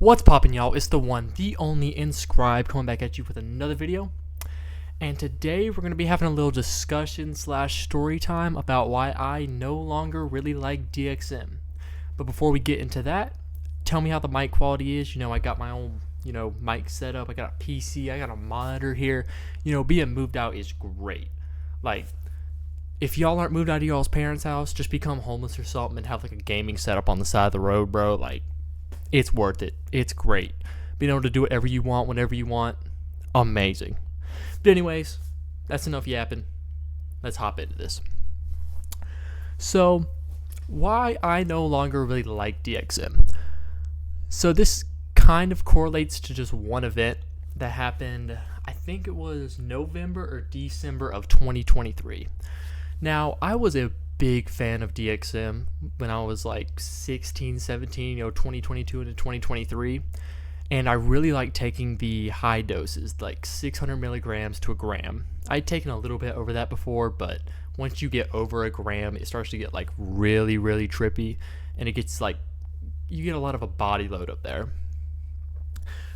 What's poppin', y'all? It's the one, the only Inscribe coming back at you with another video. And today we're going to be having a little discussion slash story time about why I no longer really like DXM. But before we get into that, tell me how the mic quality is. I got my own, mic setup. I got a PC. I got a monitor here. Being moved out is great. Like, if y'all aren't moved out of y'all's parents' house, just become homeless or something and have like a gaming setup on the side of the road, bro. Like, it's worth it. It's great. Being able to do whatever you want, whenever you want, amazing. But anyways, that's enough yapping. Let's hop into this. So, why I no longer really like DXM. So this kind of correlates to just one event that happened, I think it was November or December of 2023. Now, I was a big fan of DXM when I was like 16, 17, 2022 into 2023. And I really like taking the high doses, like 600 milligrams to a gram. I'd taken a little bit over that before, but once you get over a gram, it starts to get like really, really trippy. And it gets like, you get a lot of a body load up there.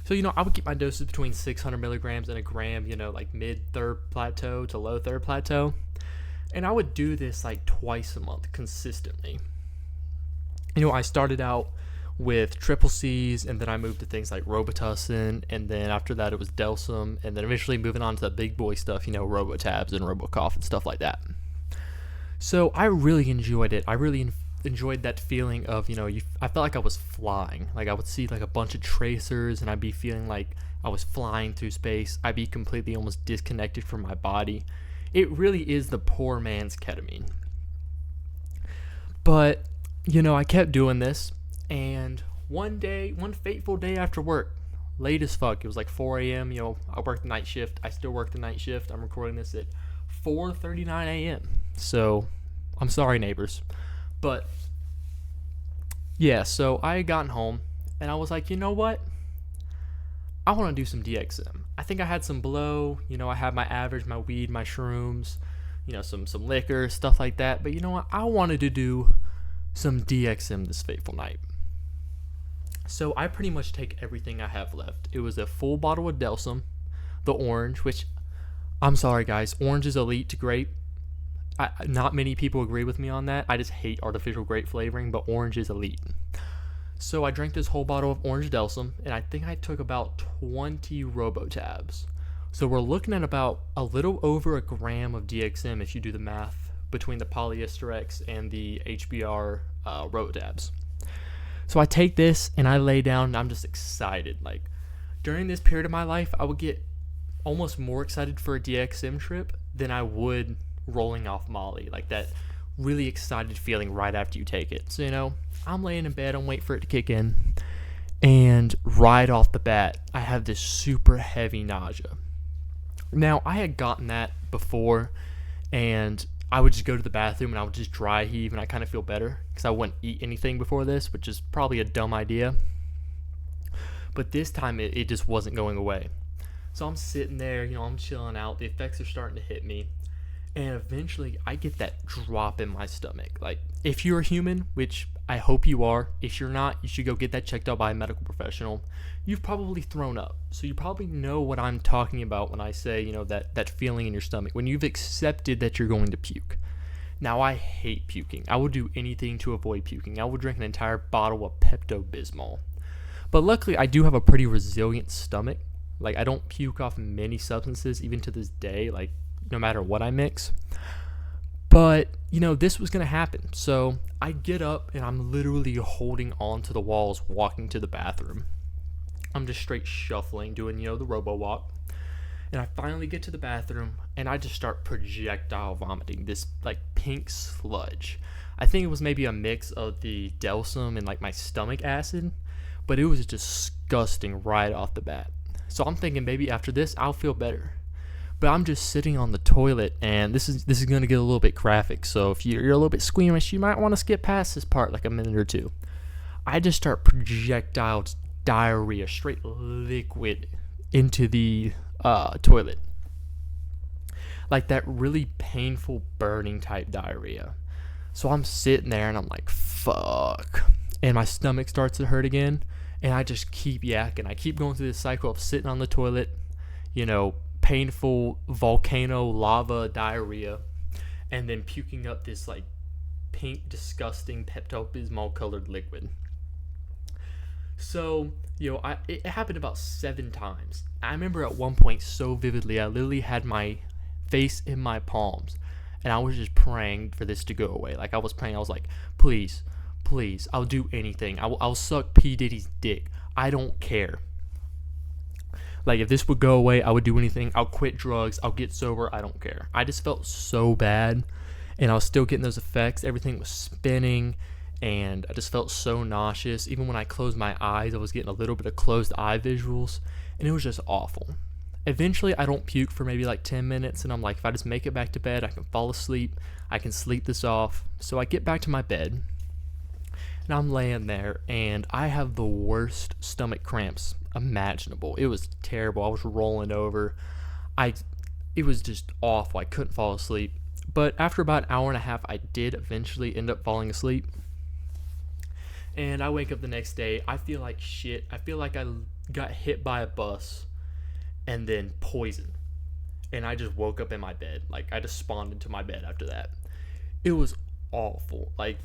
So, I would keep my doses between 600 milligrams and a gram, like mid-third plateau to low-third plateau. And I would do this like twice a month consistently. I started out with triple C's, and then I moved to things like Robitussin, and then after that it was Delsum, and then eventually moving on to the big boy stuff, Robotabs and Robocough and stuff like that. So I really enjoyed it. I really enjoyed that feeling of, I felt like I was flying. Like I would see like a bunch of tracers, and I'd be feeling like I was flying through space. I'd be completely almost disconnected from my body. It really is the poor man's ketamine. But, I kept doing this, and one fateful day after work, late as fuck, it was like 4 a.m., I worked the night shift. I still work the night shift. I'm recording this at 4:39 a.m. So, I'm sorry, neighbors. But, yeah, so I had gotten home, and I was like, you know what? I want to do some DXM. I think I had some blow, I had my average, my weed, my shrooms, some liquor, stuff like that. But you know what? I wanted to do some DXM this fateful night. So I pretty much take everything I have left. It was a full bottle of Delsum, the orange, which, I'm sorry guys, orange is elite to grape. Not many people agree with me on that. I just hate artificial grape flavoring, but orange is elite. So I drank this whole bottle of orange Delsum, and I think I took about 20 Robotabs. So we're looking at about a little over a gram of DXM if you do the math between the Polyester X and the HBR Robotabs. So I take this and I lay down, and I'm just excited. Like, during this period of my life, I would get almost more excited for a DXM trip than I would rolling off Molly. Like that really excited feeling right after you take it. So, I'm laying in bed, I'm waiting for it to kick in, and right off the bat, I have this super heavy nausea. Now, I had gotten that before, and I would just go to the bathroom and I would just dry heave, and I kind of feel better because I wouldn't eat anything before this, which is probably a dumb idea. But this time, it just wasn't going away. So I'm sitting there, I'm chilling out, the effects are starting to hit me. And eventually, I get that drop in my stomach. Like, if you're a human, which I hope you are, if you're not, you should go get that checked out by a medical professional. You've probably thrown up. So you probably know what I'm talking about when I say, that feeling in your stomach. When you've accepted that you're going to puke. Now, I hate puking. I would do anything to avoid puking. I would drink an entire bottle of Pepto-Bismol. But luckily, I do have a pretty resilient stomach. Like, I don't puke off many substances, even to this day. Like, no matter what I mix. But, this was going to happen. So I get up and I'm literally holding on to the walls, walking to the bathroom. I'm just straight shuffling, doing, the robo walk. And I finally get to the bathroom and I just start projectile vomiting this like pink sludge. I think it was maybe a mix of the Delsum and like my stomach acid, but it was disgusting right off the bat. So I'm thinking maybe after this I'll feel better. But I'm just sitting on the toilet, and this is going to get a little bit graphic. So if you're a little bit squeamish, you might want to skip past this part like a minute or two. I just start projectile diarrhea, straight liquid into the toilet. Like that really painful burning type diarrhea. So I'm sitting there and I'm like, fuck. And my stomach starts to hurt again. And I just keep yakking. I keep going through this cycle of sitting on the toilet, painful volcano lava diarrhea, and then puking up this like pink, disgusting Pepto-Bismol colored liquid. So, it happened about 7 times. I remember at one point so vividly, I literally had my face in my palms, and I was just praying for this to go away. Like, I was praying, I was like, please, I'll do anything. I'll suck P. Diddy's dick. I don't care. Like, if this would go away, I would do anything. I'll quit drugs. I'll get sober. I don't care. I just felt so bad, and I was still getting those effects. Everything was spinning, and I just felt so nauseous. Even when I closed my eyes, I was getting a little bit of closed eye visuals, and it was just awful. Eventually, I don't puke for maybe like 10 minutes, and I'm like, if I just make it back to bed, I can fall asleep. I can sleep this off. So I get back to my bed, and I'm laying there, and I have the worst stomach cramps imaginable. It was terrible. I was rolling over. It was just awful. I couldn't fall asleep. But after about an hour and a half, I did eventually end up falling asleep. And I wake up the next day. I feel like shit. I feel like I got hit by a bus and then poisoned. And I just woke up in my bed. Like, I just spawned into my bed after that. It was awful. Like,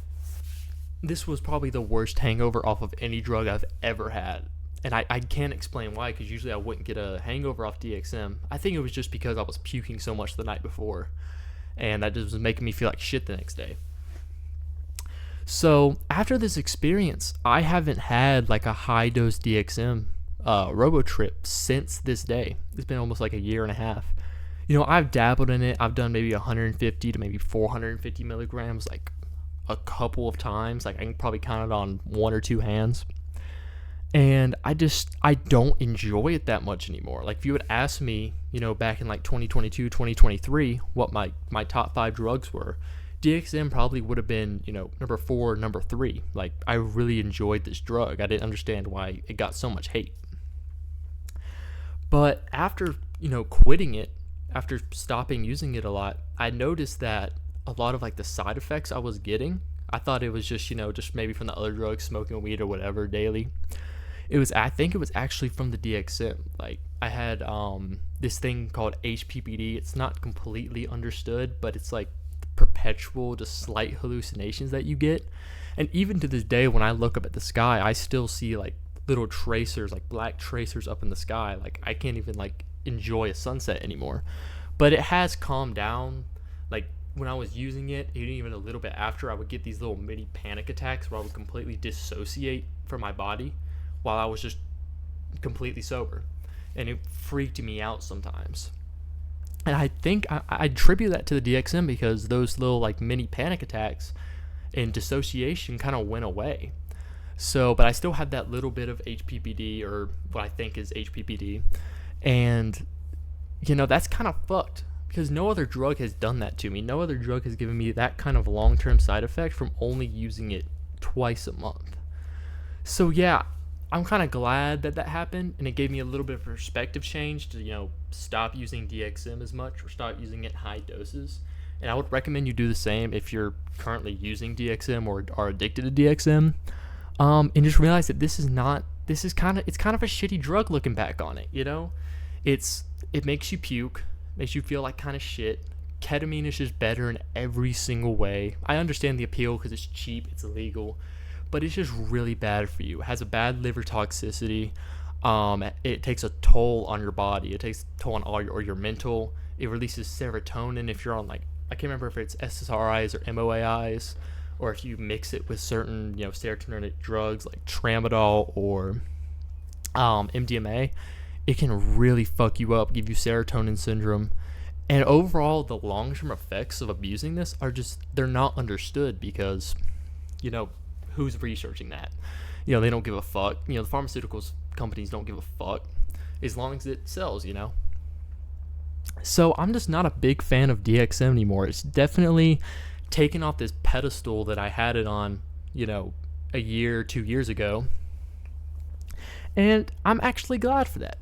this was probably the worst hangover off of any drug I've ever had. And I can't explain why, because usually I wouldn't get a hangover off DXM. I think it was just because I was puking so much the night before, and that just was making me feel like shit the next day. So after this experience, I haven't had like a high dose DXM robo trip since this day. It's been almost like a year and a half. I've dabbled in it. I've done maybe 150 to maybe 450 milligrams like a couple of times. Like, I can probably count it on 1 or 2 hands. And I don't enjoy it that much anymore. Like, if you would ask me, back in like 2022, 2023, what my top 5 drugs were, DXM probably would have been, number 4, number 3. Like, I really enjoyed this drug. I didn't understand why it got so much hate. But after, quitting it, after stopping using it a lot, I noticed that a lot of like the side effects I was getting, I thought it was just, just maybe from the other drugs, smoking weed or whatever daily. I think it was actually from the DXM. Like, I had this thing called HPPD. It's not completely understood, but it's like perpetual, just slight hallucinations that you get. And even to this day, when I look up at the sky, I still see like little tracers, like black tracers up in the sky. Like, I can't even like enjoy a sunset anymore. But it has calmed down. Like, when I was using it, even a little bit after, I would get these little mini panic attacks where I would completely dissociate from my body while I was just completely sober, and it freaked me out sometimes. And I think I attribute that to the DXM, because those little like mini panic attacks and dissociation kind of went away. So, but I still had that little bit of HPPD, or what I think is HPPD, and that's kind of fucked, because no other drug has done that to me. No other drug has given me that kind of long-term side effect from only using it twice a month. So yeah, I'm kind of glad that happened, and it gave me a little bit of perspective change to, stop using DXM as much, or stop using it in high doses. And I would recommend you do the same if you're currently using DXM or are addicted to DXM. And just realize that it's kind of a shitty drug looking back on it, It makes you puke, makes you feel like kind of shit. Ketamine is just better in every single way. I understand the appeal because it's cheap, it's illegal, but it's just really bad for you. It has a bad liver toxicity. It takes a toll on your body. It takes a toll on all your mental. It releases serotonin if you're on, like, I can't remember if it's SSRIs or MOAIs, or if you mix it with certain, serotonergic drugs like tramadol or MDMA. It can really fuck you up, give you serotonin syndrome. And overall, the long-term effects of abusing this they're not understood, because, who's researching that? They don't give a fuck. The pharmaceuticals companies don't give a fuck as long as it sells, So I'm just not a big fan of DXM anymore. It's definitely taken off this pedestal that I had it on, a year, 2 years ago. And I'm actually glad for that.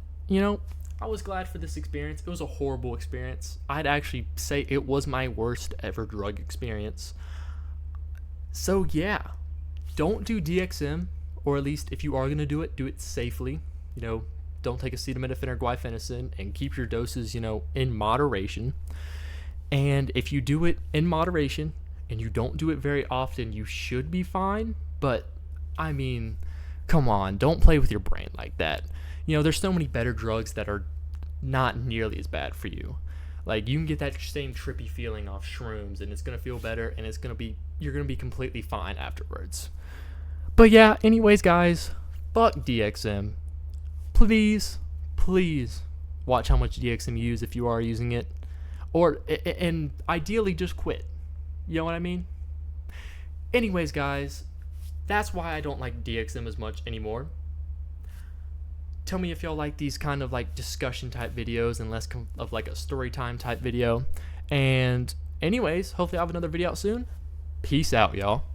I was glad for this experience. It was a horrible experience. I'd actually say it was my worst ever drug experience. So yeah, don't do DXM or at least if you are going to do it safely. You know, don't take acetaminophen or guaifenesin, and keep your doses, you know, in moderation. And if you do it in moderation and you don't do it very often, you should be fine. But I mean, come on, don't play with your brain like that. You know, there's so many better drugs that are not nearly as bad for you. Like, you can get that same trippy feeling off shrooms, and it's going to feel better, and you're going to be completely fine afterwards. But yeah, anyways, guys, fuck DXM. Please watch how much DXM you use if you are using it. And ideally just quit. You know what I mean? Anyways, guys, that's why I don't like DXM as much anymore. Tell me if y'all like these kind of like discussion type videos and less of like a story time type video. And anyways, hopefully I'll have another video out soon. Peace out, y'all.